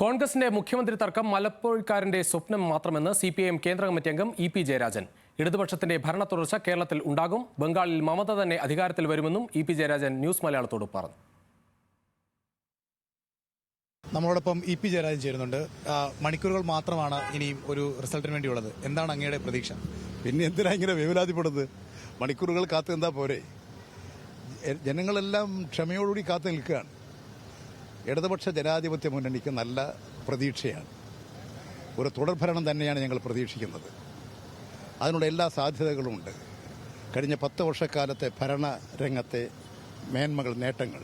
കോൺഗ്രസിന്റെ മുഖ്യമന്ത്രി തർക്കം മലപ്പുഴക്കാരന്റെ സ്വപ്നം മാത്രമെന്ന് സിപിഐഎം കേന്ദ്ര കമ്മിറ്റി അംഗം ഇ.പി. ജയരാജൻ. ഇടതുപക്ഷത്തിന്റെ ഭരണ തുടർച്ച കേരളത്തിൽ ഉണ്ടാകും, ബംഗാളിൽ മമത തന്നെ അധികാരത്തിൽ വരുമെന്നും ഇ.പി. ജയരാജൻ ന്യൂസ് മലയാളത്തോട് പറഞ്ഞു. നമ്മളോടൊപ്പം ഇ.പി. ജയരാജൻ ചേരുന്നുണ്ട്. മണിക്കൂറുകൾ മാത്രമാണ് ഇനിയും ഒരു റിസൾട്ടിന് വേണ്ടിയുള്ളത്. എന്താണ് അങ്ങയുടെ പ്രതീക്ഷ? പിന്നെ എന്തിനാ ഇങ്ങനെ വേവലാതിപ്പെടുന്നത്? മണിക്കൂറുകൾ കാത്തു നിന്നാ പോരെ? ജനങ്ങളെല്ലാം ക്ഷമയോടുകൂടി കാത്തു നിൽക്കുകയാണ്. ഇടതുപക്ഷ ജനാധിപത്യ മുന്നണിക്ക് നല്ല പ്രതീക്ഷയാണ്. ഒരു തുടർഭരണം തന്നെയാണ് ഞങ്ങൾ പ്രതീക്ഷിക്കുന്നത്. അതിനുള്ള എല്ലാ സാധ്യതകളുമുണ്ട്. കഴിഞ്ഞ 10 വർഷക്കാലത്തെ ഭരണരംഗത്തെ മേന്മകൾ, നേട്ടങ്ങൾ,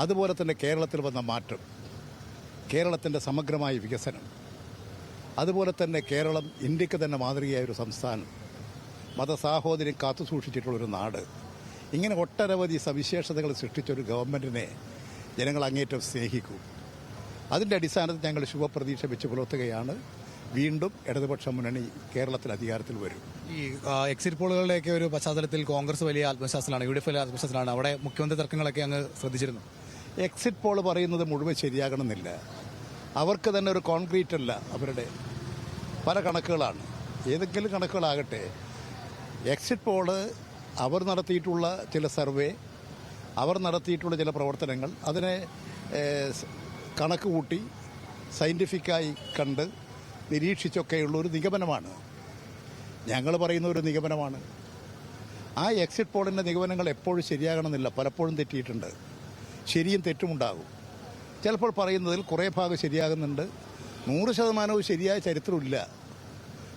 അതുപോലെ തന്നെ കേരളത്തിൽ വന്ന മാറ്റം, കേരളത്തിൻ്റെ സമഗ്രമായ വികസനം, അതുപോലെ തന്നെ കേരളം ഇന്ത്യക്ക് തന്നെ മാതൃകയായ ഒരു സംസ്ഥാനം, മതസാഹോദര്യം കാത്തുസൂക്ഷിച്ചിട്ടുള്ളൊരു നാട്, ഇങ്ങനെ ഒട്ടനവധി സവിശേഷതകൾ സൃഷ്ടിച്ചൊരു ഗവൺമെൻറ്റിനെ ജനങ്ങൾ അങ്ങേറ്റം സ്നേഹിക്കും. അതിൻ്റെ അടിസ്ഥാനത്തിൽ ഞങ്ങൾ ശുഭപ്രതീക്ഷ വെച്ച് പുലർത്തുകയാണ്. വീണ്ടും ഇടതുപക്ഷ മുന്നണി കേരളത്തിൽ അധികാരത്തിൽ വരും. ഈ എക്സിറ്റ് പോളുകളുടെയൊക്കെ ഒരു പശ്ചാത്തലത്തിൽ കോൺഗ്രസ് വലിയ ആത്മവിശ്വാസത്തിലാണ്, യു.ഡി.എഫ് വലിയ ആത്മവിശ്വാസത്തിലാണ്. അവിടെ മുഖ്യമന്ത്രി തർക്കങ്ങളൊക്കെ അങ്ങ് ശ്രദ്ധിച്ചിരുന്നു. എക്സിറ്റ് പോൾ പറയുന്നത് മുഴുവൻ ശരിയാകണമെന്നില്ല. അവർക്ക് തന്നെ ഒരു കോൺക്രീറ്റ് അല്ല. അവരുടെ പല കണക്കുകളാണ്. ഏതെങ്കിലും കണക്കുകളാകട്ടെ, എക്സിറ്റ് പോള് അവർ നടത്തിയിട്ടുള്ള ചില സർവേ, അവർ നടത്തിയിട്ടുള്ള ചില പ്രവർത്തനങ്ങൾ, അതിനെ കണക്ക് കൂട്ടി സയൻറ്റിഫിക്കായി കണ്ട് നിരീക്ഷിച്ചൊക്കെയുള്ള ഒരു നിഗമനമാണ്. ഞങ്ങൾ പറയുന്ന ഒരു നിഗമനമാണ്. ആ എക്സിറ്റ് പോളിൻ്റെ നിഗമനങ്ങൾ എപ്പോഴും ശരിയാകണമെന്നില്ല, പലപ്പോഴും തെറ്റിയിട്ടുണ്ട്. ശരിയും തെറ്റുമുണ്ടാകും. ചിലപ്പോൾ പറയുന്നതിൽ കുറേ ഭാഗം ശരിയാകുന്നുണ്ട്. 100% ശരിയായ ചരിത്രമില്ല.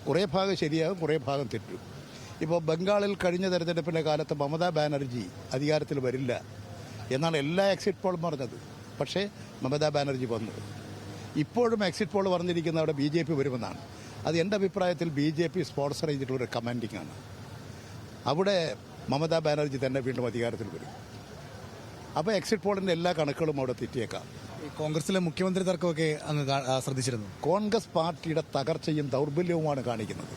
കുറേ ഭാഗം ശരിയാകും, കുറേ ഭാഗം തെറ്റും. ഇപ്പോൾ ബംഗാളിൽ കഴിഞ്ഞ തെരഞ്ഞെടുപ്പിൻ്റെ കാലത്ത് മമതാ ബാനർജി അധികാരത്തിൽ വരില്ല എന്നാണ് എല്ലാ എക്സിറ്റ് പോളും പറഞ്ഞത്. പക്ഷേ മമതാ ബാനർജി വന്നു. ഇപ്പോഴും എക്സിറ്റ് പോൾ പറഞ്ഞിരിക്കുന്ന അവിടെ BJP വരുമെന്നാണ്. അത് എൻ്റെ അഭിപ്രായത്തിൽ BJP സ്പോൺസർ ചെയ്തിട്ടുള്ളൊരു കമാൻഡിംഗ് ആണ്. അവിടെ മമതാ ബാനർജി തന്നെ വീണ്ടും അധികാരത്തിൽ വരും. അപ്പോൾ എക്സിറ്റ് പോളിൻ്റെ എല്ലാ കണക്കുകളും അവിടെ തെറ്റിയേക്കാം. കോൺഗ്രസിലെ മുഖ്യമന്ത്രി തർക്കമൊക്കെ അങ്ങ് ശ്രദ്ധിച്ചിരുന്നു. കോൺഗ്രസ് പാർട്ടിയുടെ തകർച്ചയും ദൗർബല്യവുമാണ് കാണിക്കുന്നത്.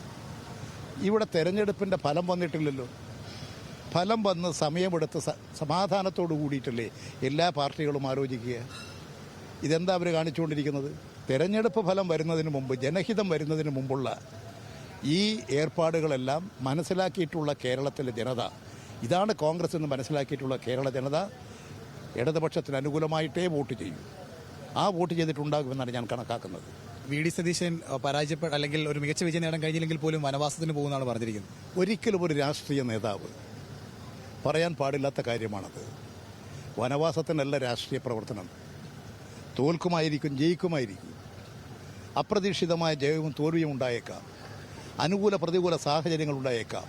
ഇവിടെ തെരഞ്ഞെടുപ്പിൻ്റെ ഫലം വന്നിട്ടില്ലല്ലോ. ഫലം വന്ന് സമയമെടുത്ത് സമാധാനത്തോടു കൂടിയിട്ടല്ലേ എല്ലാ പാർട്ടികളും ആലോചിക്കുക. ഇതെന്താ അവർ കാണിച്ചുകൊണ്ടിരിക്കുന്നത്? തെരഞ്ഞെടുപ്പ് ഫലം വരുന്നതിന് മുമ്പ്, ജനഹിതം വരുന്നതിന് മുമ്പുള്ള ഈ ഏർപ്പാടുകളെല്ലാം മനസ്സിലാക്കിയിട്ടുള്ള കേരളത്തിലെ ജനത, ഇതാണ് കോൺഗ്രസ് എന്ന് മനസ്സിലാക്കിയിട്ടുള്ള കേരള ജനത ഇടതുപക്ഷത്തിന് അനുകൂലമായിട്ടേ വോട്ട് ചെയ്യും. ആ വോട്ട് ചെയ്തിട്ടുണ്ടാകുമെന്നാണ് ഞാൻ കണക്കാക്കുന്നത്. വി.ഡി. സതീശൻ അല്ലെങ്കിൽ ഒരു മികച്ച വിജയം നേടാൻ കഴിഞ്ഞില്ലെങ്കിൽ പോലും വനവാസത്തിന് പോകുന്നതാണ് പറഞ്ഞിരിക്കുന്നത്. ഒരിക്കലും ഒരു രാഷ്ട്രീയ നേതാവ് പറയാൻ പാടില്ലാത്ത കാര്യമാണത്. വനവാസത്തിനല്ല രാഷ്ട്രീയ പ്രവർത്തനം. തോൽക്കുമായിരിക്കും, ജയിക്കുമായിരിക്കും. അപ്രതീക്ഷിതമായ ജയവും തോൽവിയും ഉണ്ടായേക്കാം. അനുകൂല പ്രതികൂല സാഹചര്യങ്ങൾ ഉണ്ടായേക്കാം.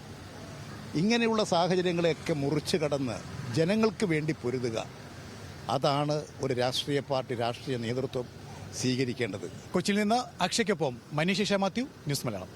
ഇങ്ങനെയുള്ള സാഹചര്യങ്ങളെയൊക്കെ മുറിച്ചു കടന്ന് ജനങ്ങൾക്ക് വേണ്ടി പൊരുതുക, അതാണ് ഒരു രാഷ്ട്രീയ പാർട്ടി, രാഷ്ട്രീയ നേതൃത്വം സ്വീകരിക്കേണ്ടത്. കൊച്ചിയിൽ നിന്ന് അക്ഷയ്ക്കൊപ്പം മനീഷ് മാത്യു, ന്യൂസ് മലയാളം.